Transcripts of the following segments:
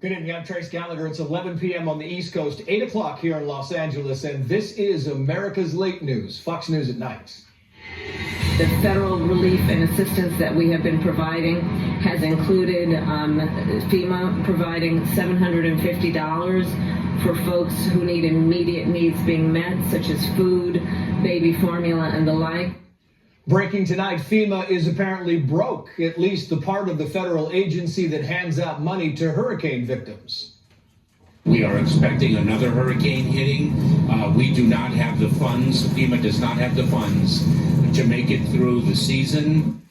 Good evening, I'm Trace Gallagher. It's 11 p.m. on the East Coast, 8 o'clock here in Los Angeles, and this is America's Late News, Fox News at Night. The federal relief and assistance that we have been providing has included FEMA providing $750 for folks who need immediate needs being met, such as food, baby formula, and the like. Breaking tonight, FEMA is apparently broke, at least the part of the federal agency that hands out money to hurricane victims. We are expecting another hurricane hitting. We do not have the funds. FEMA does not have the funds to make it through the season.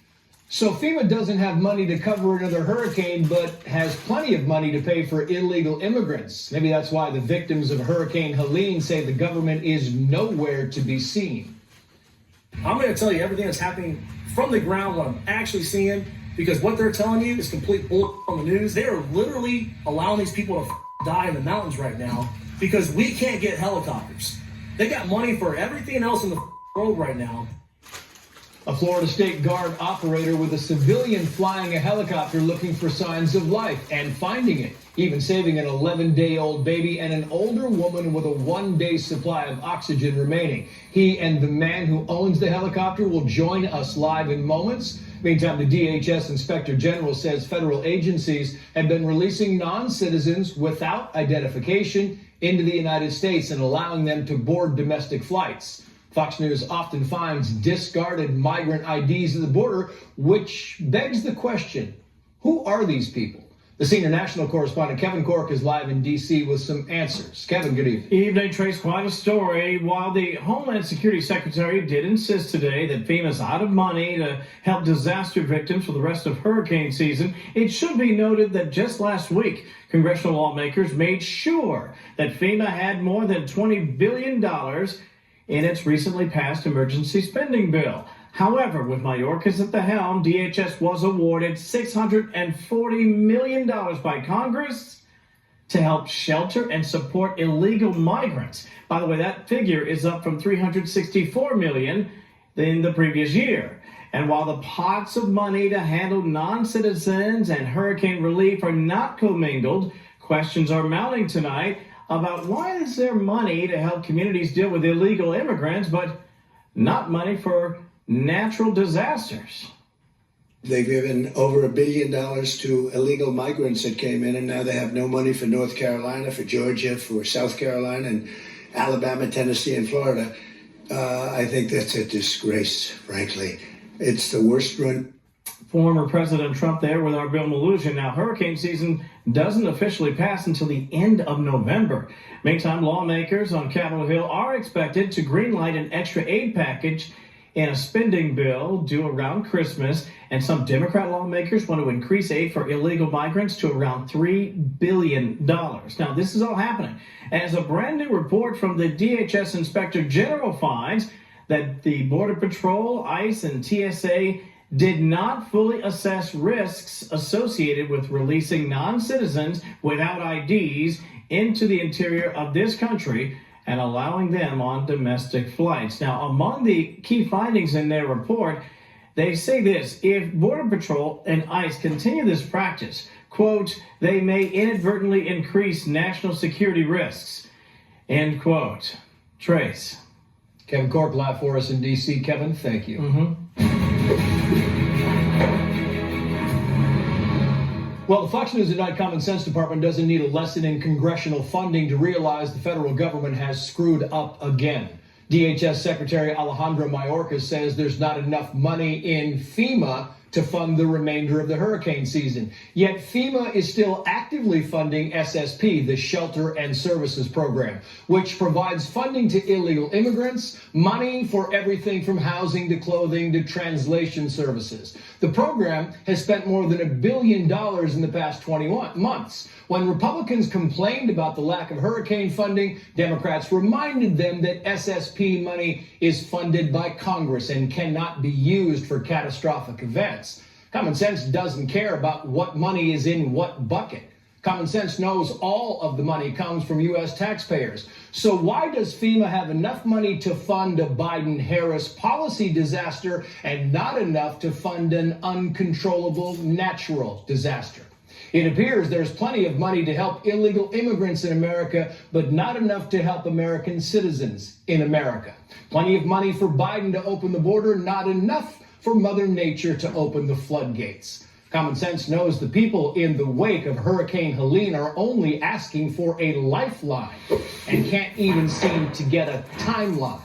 So FEMA doesn't have money to cover another hurricane, but has plenty of money to pay for illegal immigrants. Maybe that's why the victims of Hurricane Helene say the government is nowhere to be seen. I'm going to tell you everything that's happening from the ground, what I'm actually seeing, because what they're telling you is complete bull on the news. They are literally allowing these people to die in the mountains right now because we can't get helicopters. They got money for everything else in the world right now. A Florida State Guard operator with a civilian flying a helicopter looking for signs of life and finding it, even saving an 11-day-old baby and an older woman with a 1-day supply of oxygen remaining. He and the man who owns the helicopter will join us live in moments. Meantime, the DHS Inspector General says federal agencies have been releasing non-citizens without identification into the United States and allowing them to board domestic flights. Fox News often finds discarded migrant IDs at the border, which begs the question, who are these people? The senior national correspondent Kevin Cork is live in D.C. with some answers. Kevin, good evening. Evening, Trace. Quite a story. While the Homeland Security Secretary did insist today that FEMA's out of money to help disaster victims for the rest of hurricane season, it should be noted that just last week, congressional lawmakers made sure that FEMA had more than $20 billion in its recently passed emergency spending bill. However, with Mayorkas at the helm, DHS was awarded $640 million by Congress to help shelter and support illegal migrants. By the way, that figure is up from $364 million in the previous year. And while the pots of money to handle non-citizens and hurricane relief are not commingled, questions are mounting tonight about why is there money to help communities deal with illegal immigrants, but not money for natural disasters. They've given over $1 billion to illegal migrants that came in, and now they have no money for North Carolina, for Georgia, for South Carolina, and Alabama, Tennessee, and Florida. I think that's a disgrace, frankly. It's the worst run. Former President Trump there with our Bill Maloogian. Now, hurricane season doesn't officially pass until the end of November. Meantime, lawmakers on Capitol Hill are expected to greenlight an extra aid package in a spending bill due around Christmas, and some Democrat lawmakers want to increase aid for illegal migrants to around $3 billion. Now, this is all happening as a brand new report from the DHS Inspector General finds that the Border Patrol, ICE, and TSA did not fully assess risks associated with releasing non-citizens without IDs into the interior of this country and allowing them on domestic flights. Now, among the key findings in their report, they say this: if Border Patrol and ICE continue this practice, quote, they may inadvertently increase national security risks, end quote. Trace. Kevin Cork live for us in D.C. Kevin, thank you. Well, the Fox News at Night Common Sense Department doesn't need a lesson in congressional funding to realize the federal government has screwed up again. DHS Secretary Alejandro Mayorkas says there's not enough money in FEMA to fund the remainder of the hurricane season. Yet FEMA is still actively funding SSP, the Shelter and Services Program, which provides funding to illegal immigrants, money for everything from housing to clothing to translation services. The program has spent more than $1 billion in the past 21 months. When Republicans complained about the lack of hurricane funding, Democrats reminded them that SSP money is funded by Congress and cannot be used for catastrophic events. Common sense doesn't care about what money is in what bucket. Common sense knows all of the money comes from U.S. taxpayers. So why does FEMA have enough money to fund a Biden-Harris policy disaster and not enough to fund an uncontrollable natural disaster? It appears there's plenty of money to help illegal immigrants in America, but not enough to help American citizens in America. Plenty of money for Biden to open the border, not enough for Mother Nature to open the floodgates. Common sense knows the people in the wake of Hurricane Helene are only asking for a lifeline and can't even seem to get a timeline.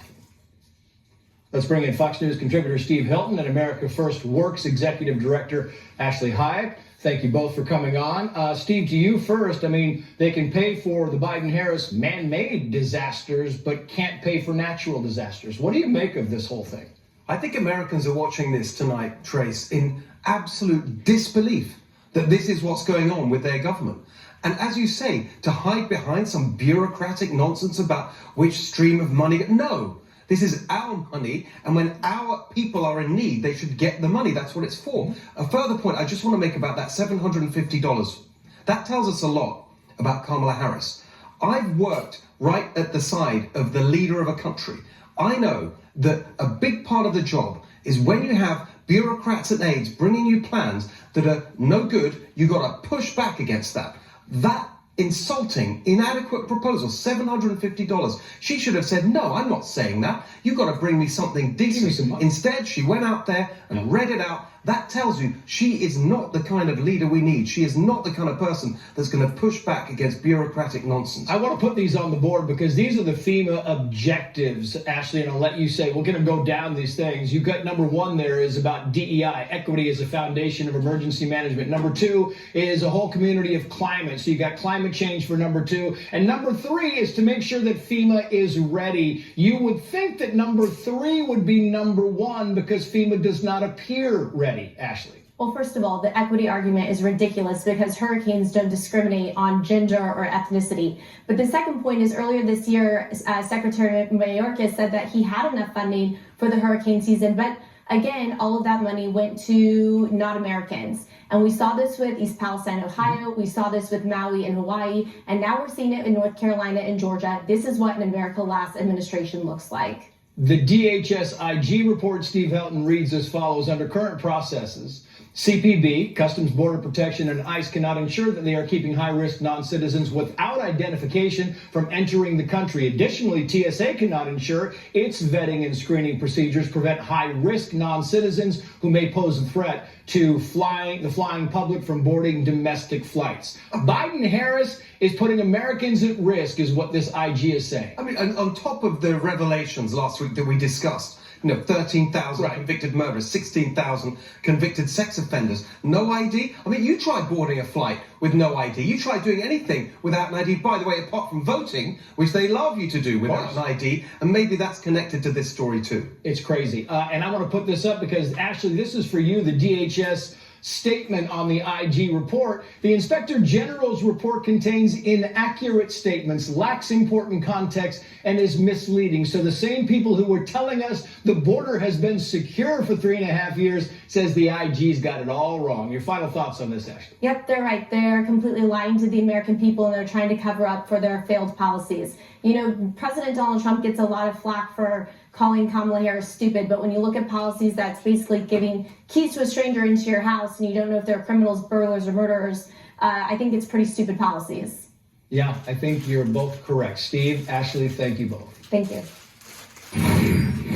Let's bring in Fox News contributor Steve Hilton and America First Works Executive Director Ashley Hayek. Thank you both for coming on. Steve, to you first. I mean, they can pay for the Biden-Harris man-made disasters, but can't pay for natural disasters. What do you make of this whole thing? I think Americans are watching this tonight, Trace, in absolute disbelief that this is what's going on with their government. And as you say, to hide behind some bureaucratic nonsense about which stream of money, no. This is our money, and when our people are in need, they should get the money. That's what it's for. A further point I just want to make about that $750. That tells us a lot about Kamala Harris. I've worked right at the side of the leader of a country. I know that a big part of the job is when you have bureaucrats and aides bringing you plans that are no good, you got to push back against that. That insulting, inadequate proposal, $750. She should have said, no, I'm not saying that. You've got to bring me something decent. Instead, she went out there and read it out. That tells you she is not the kind of leader we need. She is not the kind of person that's going to push back against bureaucratic nonsense. I want to put these on the board because these are the FEMA objectives, Ashley, and I'll let you say, we're going to go down these things. You've got number one there is about DEI, equity as a foundation of emergency management. Number two is a whole community of climate. So you got climate change for number two. And number three is to make sure that FEMA is ready. You would think that number three would be number one because FEMA does not appear ready. Ashley. Well, first of all, the equity argument is ridiculous because hurricanes don't discriminate on gender or ethnicity. But the second point is earlier this year, Secretary Mayorkas said that he had enough funding for the hurricane season. But again, all of that money went to not Americans. And we saw this with East Palestine, Ohio. We saw this with Maui and Hawaii. And now we're seeing it in North Carolina and Georgia. This is what an America Last administration looks like. The DHS IG report, Steve Helton, reads as follows. Under current processes, CPB, Customs Border Protection, and ICE cannot ensure that they are keeping high-risk non-citizens without identification from entering the country. Additionally, TSA cannot ensure its vetting and screening procedures prevent high-risk non-citizens who may pose a threat to the flying public from boarding domestic flights. Biden-Harris is putting Americans at risk, is what this IG is saying. I mean, on top of the revelations last week that we discussed, 13,000 convicted murderers, 16,000 convicted sex offenders, no ID. I mean, you tried boarding a flight with no ID. You tried doing anything without an ID, by the way, apart from voting, which they love you to do without an ID. And maybe that's connected to this story too. It's crazy. And I want to put this up because, Ashley, this is for you, the DHS statement on the IG report. The Inspector General's report contains inaccurate statements, lacks important context, and is misleading. So the same people who were telling us the border has been secure for 3.5 years says the IG's got it all wrong. Your final thoughts on this, Ashley? Yep, they're right. They're completely lying to the American people, and they're trying to cover up for their failed policies. You know, President Donald Trump gets a lot of flack for calling Kamala Harris stupid, but when you look at policies that's basically giving keys to a stranger into your house and you don't know if they're criminals, burglars, or murderers, I think it's pretty stupid policies. Yeah, I think you're both correct. Steve, Ashley, thank you both. Thank you.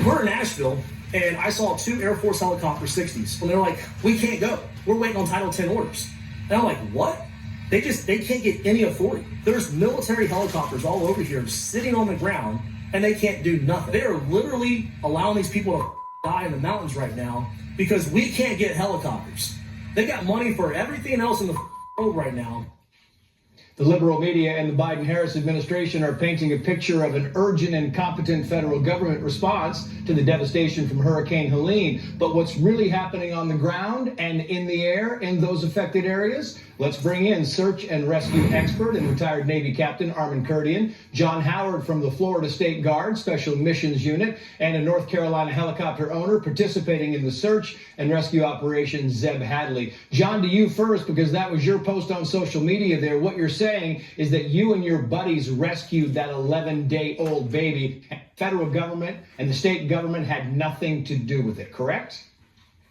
We're in Nashville, and I saw 2 Air Force helicopter 60s. And they're like, we can't go. We're waiting on Title 10 orders. And I'm like, what? They can't get any authority. There's military helicopters all over here sitting on the ground, and they can't do nothing. They are literally allowing these people to die in the mountains right now because we can't get helicopters. They got money for everything else in the world right now. The liberal media and the Biden-Harris administration are painting a picture of an urgent and competent federal government response to the devastation from Hurricane Helene. But what's really happening on the ground and in the air in those affected areas? Let's bring in search and rescue expert and retired Navy Captain Armin Kurdian, John Howard from the Florida State Guard Special Missions Unit, and a North Carolina helicopter owner participating in the search and rescue operation, Zeb Hadley. John, to you first, because that was your post on social media there. What you're saying is that you and your buddies rescued that 11-day-old baby. Federal government and the state government had nothing to do with it, correct?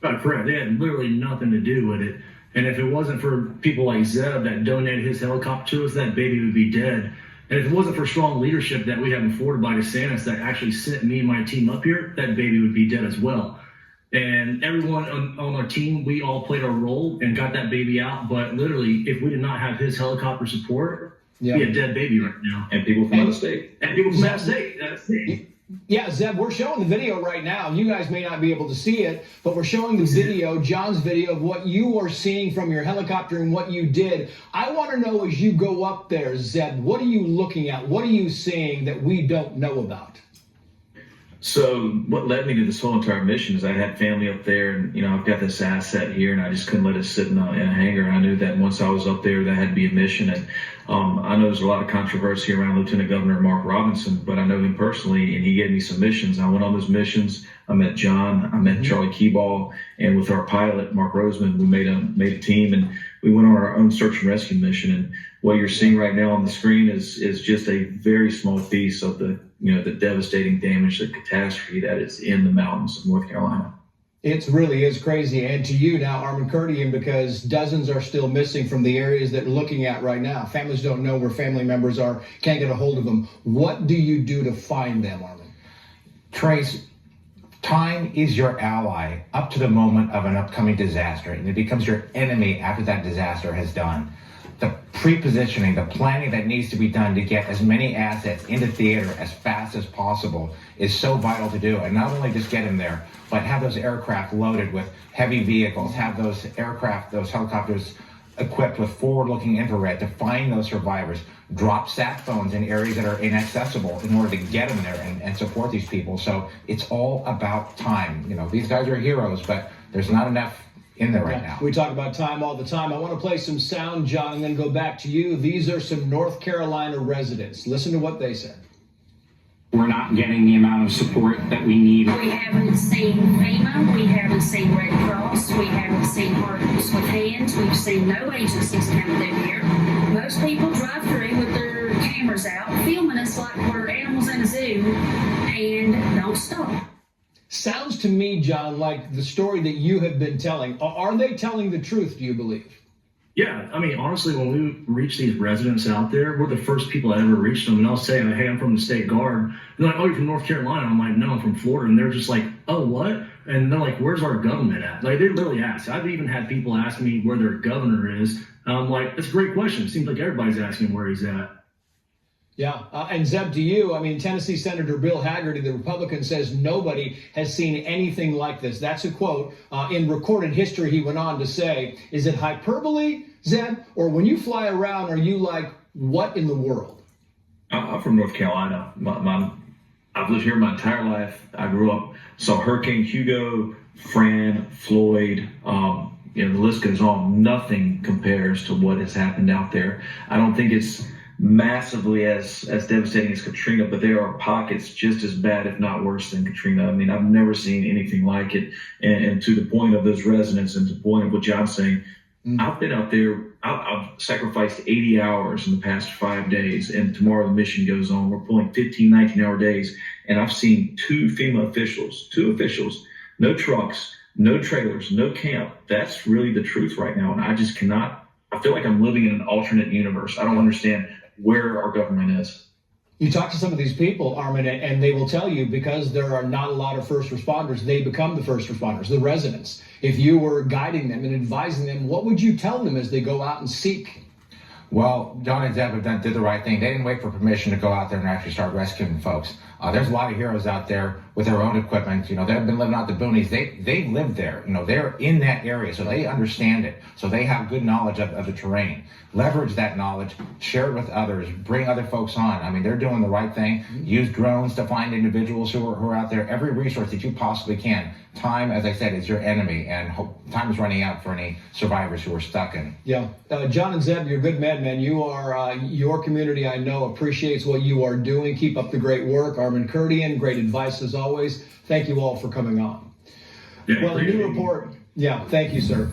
Correct. They had literally nothing to do with it. And if it wasn't for people like Zeb that donated his helicopter to us, that baby would be dead. And if it wasn't for strong leadership that we have afforded by DeSantis that actually sent me and my team up here, that baby would be dead as well. And everyone on our team, we all played our role and got that baby out. But literally, if we did not have his helicopter support, we'd be a dead baby right now. And people from out of state. And people from out of state. That's it. Yeah, Zeb, we're showing the video right now. You guys may not be able to see it, but we're showing the video, John's video, of what you are seeing from your helicopter and what you did. I want to know, as you go up there, Zeb, what are you looking at? What are you seeing that we don't know about? So what led me to this whole entire mission is I had family up there, and I've got this asset here, and I just couldn't let it sit in a hangar. And I knew that once I was up there, that had to be a mission. And I know there's a lot of controversy around Lieutenant Governor Mark Robinson, but I know him personally, and he gave me some missions. I went on those missions. I met John, I met Charlie Keeball, and with our pilot Mark Roseman, we made a team, and we went on our own search and rescue mission. And what you're seeing right now on the screen is just a very small piece of the devastating damage, the catastrophe that is in the mountains of North Carolina. It really is crazy. And to you now, Armin Kurdian, because dozens are still missing from the areas that we're looking at right now. Families don't know where family members are, can't get a hold of them. What do you do to find them, Armin? Trace, time is your ally up to the moment of an upcoming disaster, and it becomes your enemy after that disaster has done. The pre-positioning, the planning that needs to be done to get as many assets into theater as fast as possible is so vital to do. And not only just get them there, but have those aircraft loaded with heavy vehicles, have those helicopters equipped with forward-looking infrared to find those survivors, drop sat phones in areas that are inaccessible in order to get them there and support these people. So it's all about time. These guys are heroes, but there's not enough in there right now. We talk about time all the time. I want to play some sound, John, and then go back to you. These are some North Carolina residents. Listen to what they said. We're not getting the amount of support that we need. We haven't seen FEMA, we haven't seen Red Cross, we haven't seen Partners with Hands, we've seen no agencies coming through here. Most people drive through with their cameras out, filming us like we're animals in a zoo, and don't stop. Sounds to me, John, like the story that you have been telling. Are they telling the truth, do you believe? Yeah, I mean, honestly, when we reach these residents out there, we're the first people that ever reached them. And I'll say, hey, I'm from the State Guard. And they're like, oh, you're from North Carolina? I'm like, no, I'm from Florida. And they're just like, oh, what? And they're like, where's our government at? Like, they literally ask. I've even had people ask me where their governor is. And I'm like, that's a great question. It seems like everybody's asking where he's at. Yeah, and Zeb, to you, I mean, Tennessee Senator Bill Hagerty, the Republican, says nobody has seen anything like this. That's a quote. In recorded history, he went on to say, is it hyperbole, Zeb, or when you fly around, are you like, what in the world? I'm from North Carolina. I've lived here my entire life. I grew up, saw Hurricane Hugo, Fran, Floyd, the list goes on. Nothing compares to what has happened out there. I don't think it's massively as devastating as Katrina, but there are pockets just as bad, if not worse than Katrina. I mean, I've never seen anything like it. And to the point of those residents and to the point of what John's saying, I've been out there, I've sacrificed 80 hours in the past 5 days, and tomorrow the mission goes on. We're pulling 15, 19-hour days, and I've seen two FEMA officials, no trucks, no trailers, no camp. That's really the truth right now, and I just cannot, I feel like I'm living in an alternate universe. I don't understand where our government is. You talk to some of these people, Armin, and they will tell you, because there are not a lot of first responders, they become the first responders, the residents. If you were guiding them and advising them, what would you tell them as they go out and seek? Well, John and Zeb did the right thing. They didn't wait for permission to go out there and actually start rescuing folks. There's a lot of heroes out there with their own equipment. They've been living out the boonies. They live there. They're in that area, so they understand it. So they have good knowledge of the terrain. Leverage that knowledge, share it with others, bring other folks on. I mean, they're doing the right thing. Use drones to find individuals who are out there. Every resource that you possibly can. Time, as I said, is your enemy, and time is running out for any survivors who are stuck in. Yeah. John and Zeb, you're good men, man. You are, your community, I know, appreciates what you are doing. Keep up the great work. Armin Kurdian, great advice as always. Thank you all for coming on. Yeah, well, a new report. Yeah, thank you, sir.